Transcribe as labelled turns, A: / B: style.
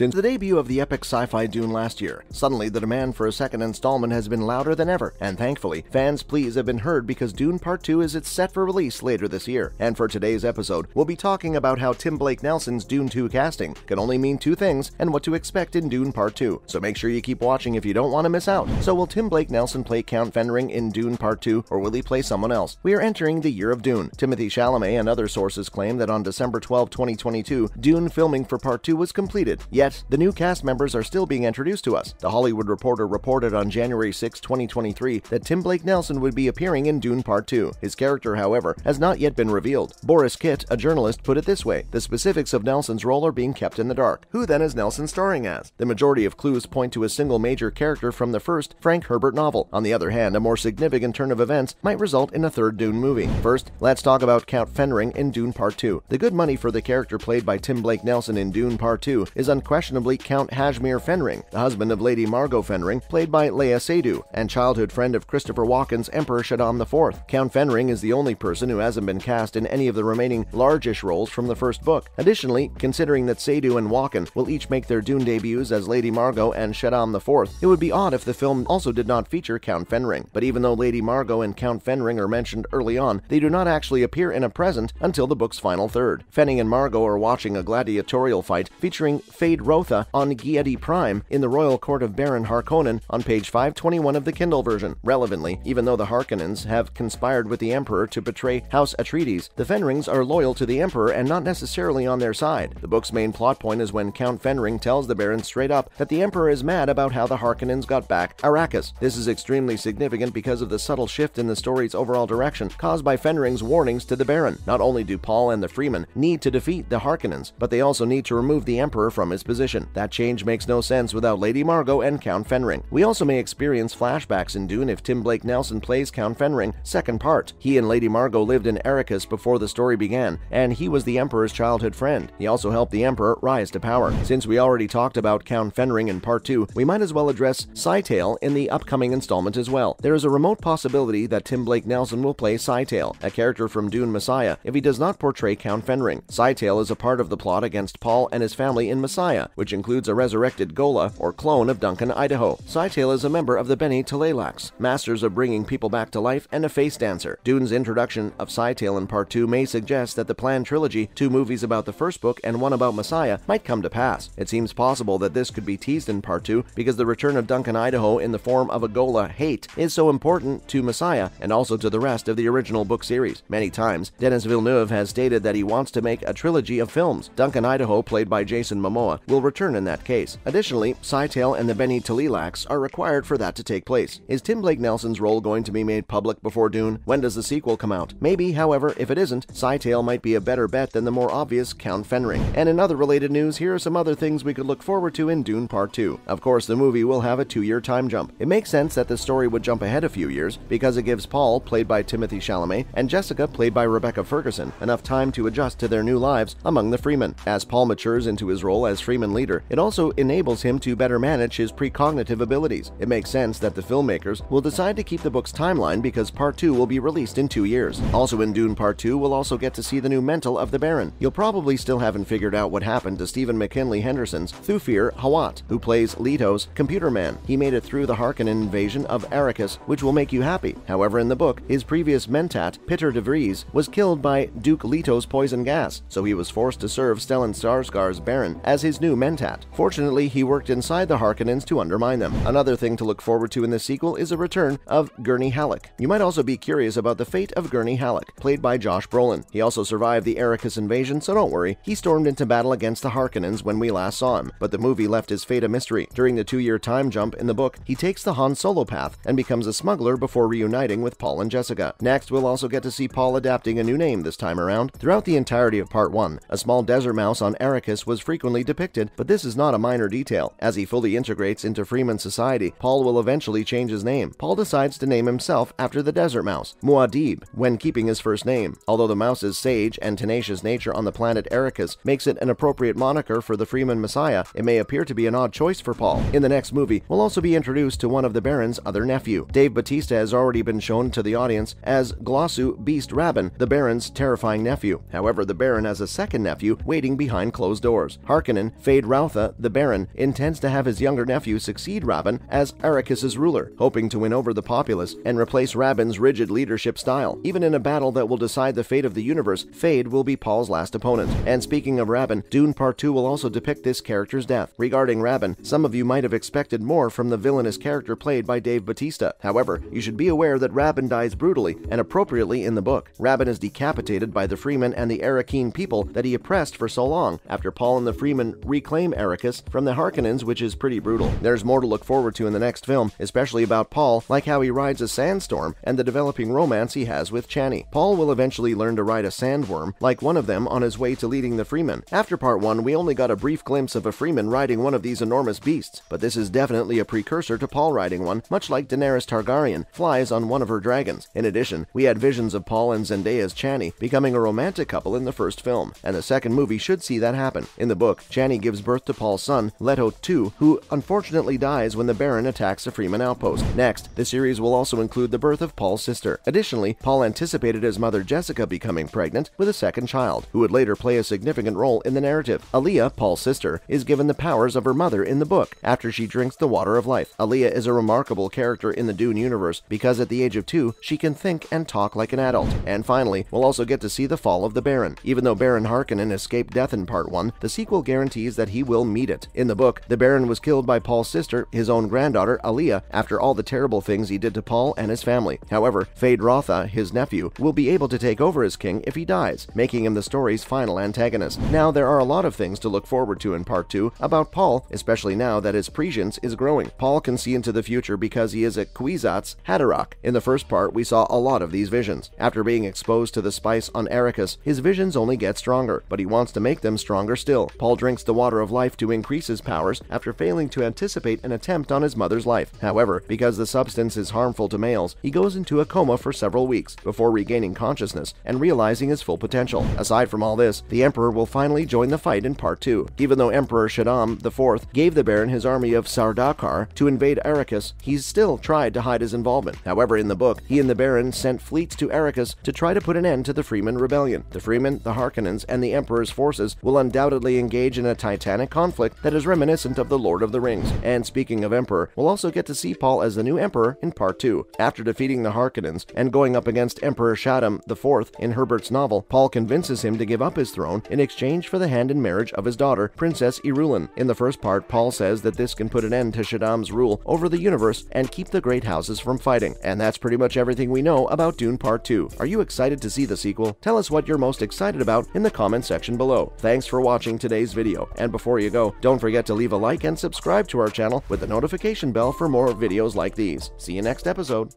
A: Since the debut of the epic sci-fi Dune last year, suddenly the demand for a second installment has been louder than ever, and thankfully, fans' pleas have been heard because Dune Part 2 is set for release later this year. And for today's episode, we'll be talking about how Tim Blake Nelson's Dune 2 casting can only mean two things and what to expect in Dune Part 2. So make sure you keep watching if you don't want to miss out. So will Tim Blake Nelson play Count Fenring in Dune Part 2, or will he play someone else? We are entering the year of Dune. Timothée Chalamet and other sources claim that on December 12, 2022, Dune filming for Part 2 was completed. Yet, the new cast members are still being introduced to us. The Hollywood Reporter reported on January 6, 2023 that Tim Blake Nelson would be appearing in Dune Part 2. His character, however, has not yet been revealed. Boris Kitt, a journalist, put it this way: the specifics of Nelson's role are being kept in the dark. Who then is Nelson starring as? The majority of clues point to a single major character from the first Frank Herbert novel. On the other hand, a more significant turn of events might result in a third Dune movie. First, let's talk about Count Fenring in Dune Part 2. The good money for the character played by Tim Blake Nelson in Dune Part 2 is unquestionably Count Hajmir Fenring, the husband of Lady Margot Fenring, played by Léa Seydoux, and childhood friend of Christopher Walken's Emperor Shaddam IV. Count Fenring is the only person who hasn't been cast in any of the remaining largish roles from the first book. Additionally, considering that Seydoux and Walken will each make their Dune debuts as Lady Margot and Shaddam IV, it would be odd if the film also did not feature Count Fenring. But even though Lady Margot and Count Fenring are mentioned early on, they do not actually appear in a present until the book's final third. Fenning and Margot are watching a gladiatorial fight featuring Fade Rotha on Giedi Prime in the royal court of Baron Harkonnen on page 521 of the Kindle version. Relevantly, even though the Harkonnens have conspired with the Emperor to betray House Atreides, the Fenrings are loyal to the Emperor and not necessarily on their side. The book's main plot point is when Count Fenring tells the Baron straight up that the Emperor is mad about how the Harkonnens got back Arrakis. This is extremely significant because of the subtle shift in the story's overall direction caused by Fenring's warnings to the Baron. Not only do Paul and the Freemen need to defeat the Harkonnens, but they also need to remove the Emperor from his position. That change makes no sense without Lady Margot and Count Fenring. We also may experience flashbacks in Dune if Tim Blake Nelson plays Count Fenring second part. He and Lady Margot lived in Arrakis before the story began, and he was the Emperor's childhood friend. He also helped the Emperor rise to power. Since we already talked about Count Fenring in Part 2, we might as well address Scytale in the upcoming installment as well. There is a remote possibility that Tim Blake Nelson will play Scytale, a character from Dune Messiah, if he does not portray Count Fenring. Scytale is a part of the plot against Paul and his family in Messiah, which includes a resurrected Ghola, or clone of Duncan, Idaho. Scytale is a member of the Bene Tleilax, masters of bringing people back to life, and a face dancer. Dune's introduction of Scytale in Part 2 may suggest that the planned trilogy, 2 movies about the first book and 1 about Messiah, might come to pass. It seems possible that this could be teased in Part 2 because the return of Duncan, Idaho in the form of a Ghola hate is so important to Messiah and also to the rest of the original book series. Many times, Denis Villeneuve has stated that he wants to make a trilogy of films. Duncan, Idaho, played by Jason Momoa, will return in that case. Additionally, Scytale and the Bene Tleilax are required for that to take place. Is Tim Blake Nelson's role going to be made public before Dune? When does the sequel come out? Maybe, however, if it isn't, Scytale might be a better bet than the more obvious Count Fenring. And in other related news, here are some other things we could look forward to in Dune Part 2. Of course, the movie will have a 2-year time jump. It makes sense that the story would jump ahead a few years because it gives Paul, played by Timothée Chalamet, and Jessica, played by Rebecca Ferguson, enough time to adjust to their new lives among the Freemen. As Paul matures into his role as Freeman leader, it also enables him to better manage his precognitive abilities. It makes sense that the filmmakers will decide to keep the book's timeline because Part 2 will be released in 2 years. Also in Dune Part 2, we'll also get to see the new mental of the Baron. You'll probably still haven't figured out what happened to Stephen McKinley Henderson's Thufir Hawat, who plays Leto's computer man. He made it through the Harkonnen invasion of Arrakis, which will make you happy. However, in the book, his previous mentat, Piter de Vries, was killed by Duke Leto's poison gas, so he was forced to serve Stellan Skarsgård's Baron as his new mentat. Fortunately, he worked inside the Harkonnens to undermine them. Another thing to look forward to in this sequel is a return of Gurney Halleck. You might also be curious about the fate of Gurney Halleck, played by Josh Brolin. He also survived the Arrakis invasion, so don't worry. He stormed into battle against the Harkonnens when we last saw him, but the movie left his fate a mystery. During the 2-year time jump in the book, he takes the Han Solo path and becomes a smuggler before reuniting with Paul and Jessica. Next, we'll also get to see Paul adapting a new name this time around. Throughout the entirety of Part 1, a small desert mouse on Arrakis was frequently depicted, but this is not a minor detail. As he fully integrates into Freeman society, Paul will eventually change his name. Paul decides to name himself after the desert mouse, Muad'Dib, when keeping his first name. Although the mouse's sage and tenacious nature on the planet Arrakis makes it an appropriate moniker for the Freeman Messiah, it may appear to be an odd choice for Paul. In the next movie, we'll also be introduced to one of the Baron's other nephew. Dave Bautista has already been shown to the audience as Glossu Beast Rabban, the Baron's terrifying nephew. However, the Baron has a second nephew waiting behind closed doors. Harkonnen, Feyd-Rautha, the Baron, intends to have his younger nephew succeed Rabban as Arrakis' ruler, hoping to win over the populace and replace Rabban's rigid leadership style. Even in a battle that will decide the fate of the universe, Feyd will be Paul's last opponent. And speaking of Rabban, Dune Part 2 will also depict this character's death. Regarding Rabban, some of you might have expected more from the villainous character played by Dave Bautista. However, you should be aware that Rabban dies brutally and appropriately in the book. Rabban is decapitated by the Freemen and the Arrakeen people that he oppressed for so long after Paul and the Freemen reclaim Arrakis from the Harkonnens, which is pretty brutal. There's more to look forward to in the next film, especially about Paul, like how he rides a sandstorm and the developing romance he has with Chani. Paul will eventually learn to ride a sandworm, like one of them, on his way to leading the Freemen. After Part 1, we only got a brief glimpse of a Freeman riding one of these enormous beasts, but this is definitely a precursor to Paul riding one, much like Daenerys Targaryen flies on one of her dragons. In addition, we had visions of Paul and Zendaya's Chani becoming a romantic couple in the first film, and the second movie should see that happen. In the book, Chani gives birth to Paul's son, Leto II, who unfortunately dies when the Baron attacks a Freeman outpost. Next, the series will also include the birth of Paul's sister. Additionally, Paul anticipated his mother Jessica becoming pregnant with a second child, who would later play a significant role in the narrative. Aaliyah, Paul's sister, is given the powers of her mother in the book after she drinks the water of life. Aaliyah is a remarkable character in the Dune universe because at the age of 2, she can think and talk like an adult. And finally, we'll also get to see the fall of the Baron. Even though Baron Harkonnen escaped death in Part 1, the sequel guarantees that he will meet it. In the book, the Baron was killed by Paul's sister, his own granddaughter, Aaliyah, after all the terrible things he did to Paul and his family. However, Feyd-Rautha, his nephew, will be able to take over as king if he dies, making him the story's final antagonist. Now, there are a lot of things to look forward to in Part 2 about Paul, especially now that his prescience is growing. Paul can see into the future because he is a Kwisatz Haderach. In the first part, we saw a lot of these visions. After being exposed to the spice on Arrakis, his visions only get stronger, but he wants to make them stronger still. Paul drinks the water of life to increase his powers after failing to anticipate an attempt on his mother's life. However, because the substance is harmful to males, he goes into a coma for several weeks before regaining consciousness and realizing his full potential. Aside from all this, the Emperor will finally join the fight in Part 2. Even though Emperor Shaddam IV gave the Baron his army of Sardaukar to invade Arrakis, he's still tried to hide his involvement. However, in the book, he and the Baron sent fleets to Arrakis to try to put an end to the Freeman rebellion. The Freemen, the Harkonnens, and the Emperor's forces will undoubtedly engage in a titanic conflict that is reminiscent of the Lord of the Rings. And speaking of Emperor, we'll also get to see Paul as the new Emperor in Part 2. After defeating the Harkonnens and going up against Emperor Shaddam IV in Herbert's novel, Paul convinces him to give up his throne in exchange for the hand in marriage of his daughter, Princess Irulan. In the first part, Paul says that this can put an end to Shaddam's rule over the universe and keep the great houses from fighting. And that's pretty much everything we know about Dune Part 2. Are you excited to see the sequel? Tell us what you're most excited about in the comment section below. Thanks for watching today's video, and before you go, don't forget to leave a like and subscribe to our channel with the notification bell for more videos like these. See you next episode.